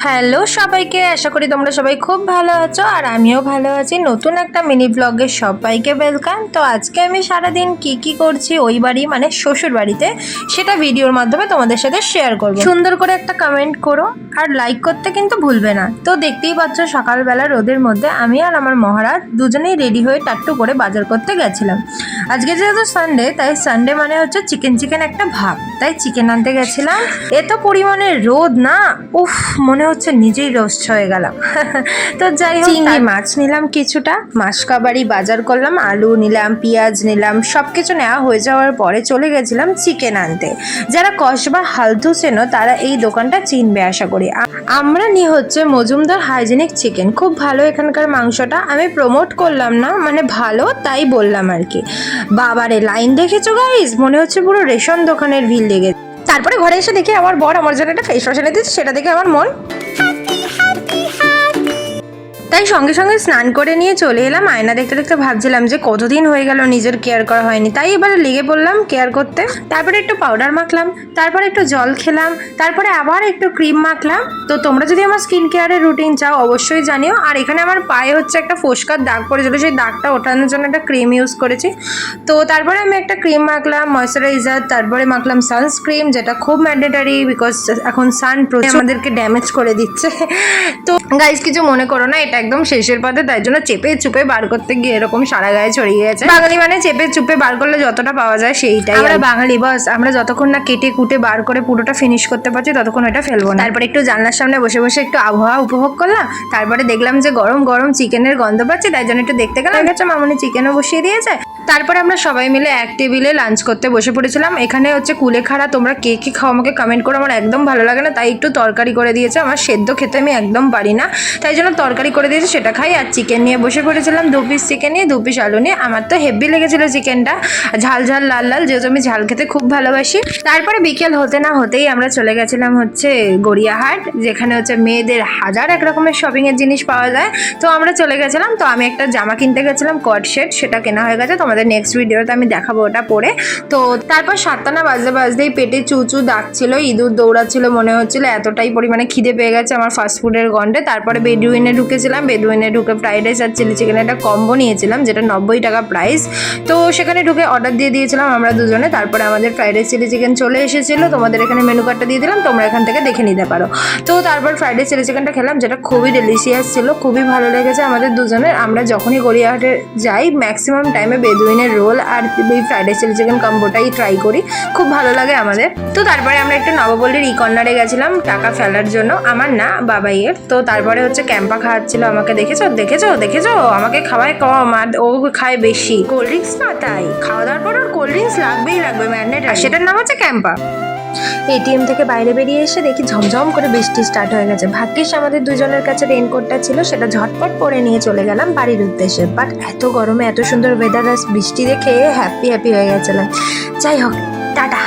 Hello সবাইকে, আশা করি তোমরা সবাই খুব ভালো আছো আর আমিও ভালো আছি। নতুন একটা মিনি ব্লগে সবাইকে ওয়েলকাম। তো আজকে আমি সারাদিন কি করছি ওই বাড়ি মানে শ্বশুর বাড়িতে, সেটা ভিডিওর মাধ্যমে তোমাদের সাথে শেয়ার করব। সুন্দর করে একটা কমেন্ট করো আর লাইক করতে কিন্তু ভুলবে না। তো দেখতেই পাচ্ছ সকালবেলা রোদের মধ্যে আমি আর আমার মহারাজ দুজনেই রেডি হয়ে টাট্টু করে বাজার করতে গেছিলাম। আজকে যেহেতু সানডে, তাই সানডে মানে হচ্ছে চিকেন একটা ভাব, তাই চিকেন আনতে গেছিলাম। এত পরিমাণে রোদ না, উফ মনে হচ্ছে নিজেই রোস্ট হয়ে গেলাম। তো যাই হোক, চিংড়ি মাছ নিলাম কিছুটা, মাসকাবাড়ি বাজার করলাম, আলু নিলাম, পেঁয়াজ নিলাম, সব কিছু নেওয়া হয়ে যাওয়ার পরে চলে গেছিলাম চিকেন আনতে। যারা কসবা হালধু চেনো তারা এই দোকানটা চিনবে আশা করি। আমরা নিয়ে হচ্ছে মজুমদার হাইজেনিক চিকেন, খুব ভালো এখানকার মাংসটা। আমি প্রমোট করলাম না, মানে ভালো তাই বললাম আর কি। বাবারে লাইন দেখেছো গাইস, মনে হচ্ছে পুরো রেশন দোকানের ভিড় লেগেছে। তারপরে ঘরে এসে দেখি আমার বর আমার জন্য একটা ফেস ওয়াশ এনে দিচ্ছে, সেটা দেখে আমার মন তাই সঙ্গে সঙ্গে স্নান করে নিয়ে চলে এলাম। আয়না দেখতে দেখতে ভাবছিলাম যে কতদিন হয়ে গেল নিজের কেয়ার করা হয়নি, তাই এবারে লেগে পড়লাম কেয়ার করতে। তারপরে একটু পাউডার মাখলাম, তারপরে একটু জল খেলাম, তারপরে আবার একটু ক্রিম মাখলাম। তো তোমরা যদি আমার স্কিন কেয়ারের রুটিন চাও অবশ্যই জানিও। আর এখানে আমার পায়ে হচ্ছে একটা ফোস্কার দাগ পড়েছিল, সেই দাগটা ওঠানোর জন্য একটা ক্রিম ইউজ করেছি। তো তারপরে আমি একটা ক্রিম মাখলাম, ময়শ্চারাইজার, তারপরে মাখলাম সানস্ক্রিন, যেটা খুব ম্যান্ডেটারি বিকজ এখন সান আমাদেরকে ড্যামেজ করে দিচ্ছে। তো গাইস কিছু মনে করো না, এটা একদম শেষের পথে, তাই জন্য চেপে চুপে বার করতে গিয়ে এরকম সারা গায়ে ছড়িয়ে গেছে। বাঙালি মানে চেপে চুপে বার করলে যতটা পাওয়া যায় সেইটাই। আমরা বাঙালি বস, আমরা যতক্ষণ না কেটে কুটে বার করে পুরোটা ফিনিশ করতে পারছি ততক্ষণ ওটা ফেলবো না। তারপরে একটু জানলার সামনে বসে বসে একটু আবহাওয়া উপভোগ করলাম। তারপরে দেখলাম যে গরম গরম চিকেনের গন্ধ পাচ্ছি, তাই জন্য একটু দেখতে গেলাম। গেছে মামনি চিকেনও বসিয়ে দিয়েছে। তারপরে আমরা সবাই মিলে এক টেবিলে লাঞ্চ করতে বসে পড়েছিলাম। এখানে হচ্ছে কুলেখাড়া, তোমরা কে কে খাও আমাকে কমেন্ট করো, আমার একদম ভালো লাগে না, তাই একটু তরকারি করে দিয়েছে। আমার সেদ্ধ খেতে আমি একদম পারি না, তাই জন্য তরকারি করে দিয়েছে, সেটা খাই। আর চিকেন নিয়ে বসে পড়েছিলাম, 2 পিস চিকেন নিয়ে 2 পিস আলু নিয়ে। আমার তো হেভি লেগেছিল চিকেনটা, ঝাল ঝাল লাল লাল, যেহেতু আমি ঝাল খেতে খুব ভালোবাসি। তারপরে বিকেল হতে না হতেই আমরা চলে গেছিলাম হচ্ছে গড়িয়াহাট, যেখানে হচ্ছে মেয়েদের হাজার এক রকমের শপিংয়ের জিনিস পাওয়া যায়। তো আমরা চলে গেছিলাম। তো আমি একটা জামা কিনতে গেছিলাম, কট সেট, সেটা কেনা হয়ে গেছে। তোমাদের নেক্সট ভিডিওতে আমি দেখাবো ওটা পরে। তো তারপর 7টা না বাজতেই পেটে চুচু ডাকছিল, ইঁদুর দৌড়াচ্ছিল মনে হচ্ছিল, এতটাই পরিমাণে খিদে পেয়ে গেছে আমার ফাস্টফুডের গন্ধে। তারপরে বেডুইনে ঢুকেছিলাম, বেডুইনে ঢুকে ফ্রাইড রাইস আর চিলি চিকেন একটা কম্বো নিয়েছিলাম, যেটা 90 টাকা প্রাইস। তো সেখানে ঢুকে অর্ডার দিয়ে দিয়েছিলাম আমরা দুজনে। তারপরে আমাদের ফ্রাইড রাইস চিলি চিকেন চলে এসেছিল। তোমাদের এখানে মেনু কার্ডটা দিয়ে দিলাম, তোমরা এখান থেকে দেখে নিতে পারো। তো তারপর ফ্রাইড রাইস চিলি চিকেনটা খেলাম, যেটা খুবই ডেলিশিয়াস ছিল, খুবই ভালো লেগেছে আমাদের দুজনের। আমরা যখনই গড়িয়াহাটে যাই ম্যাক্সিমাম টাইমে বেদুইনের রোল আর এই ফ্রাইড রাইস চিলি চিকেন কম্বোটাই ট্রাই করি, খুব ভালো লাগে আমাদের। তো তারপরে আমরা একটু নবপল্লীর কর্নারে গেছিলাম টাকা ফেলার জন্য, আমার না বাবাইয়ের। তো তারপরে হচ্ছে ক্যাম্পা খাওয়াচ্ছিল আমাকে, দেখেছো দেখেছো দেখেছো, আমাকে খাওয়ায় কম আর ও খায় বেশি। কোল্ড ড্রিঙ্কস না, তাই খাওয়া দাওয়ার পর ওর কোল্ড ড্রিঙ্কস লাগবেই লাগবে ম্যান্ডেটরি, আর সেটার নাম হচ্ছে ক্যাম্পা। এটিএম থেকে বাইরে বেরিয়ে এসে দেখি ঝমঝম করে বৃষ্টি স্টার্ট হয়ে গেছে। ভাগ্যিস আমাদের দুজনের কাছে রেইনকোটটা ছিল, সেটা ঝটপট পরে নিয়ে চলে গেলাম বাড়ির উদ্দেশ্যে। বাট এত গরমে এত সুন্দর ওয়েদার আর বৃষ্টি দেখে হ্যাপি হয়ে গেছিলাম। যাই হোক, টাটা।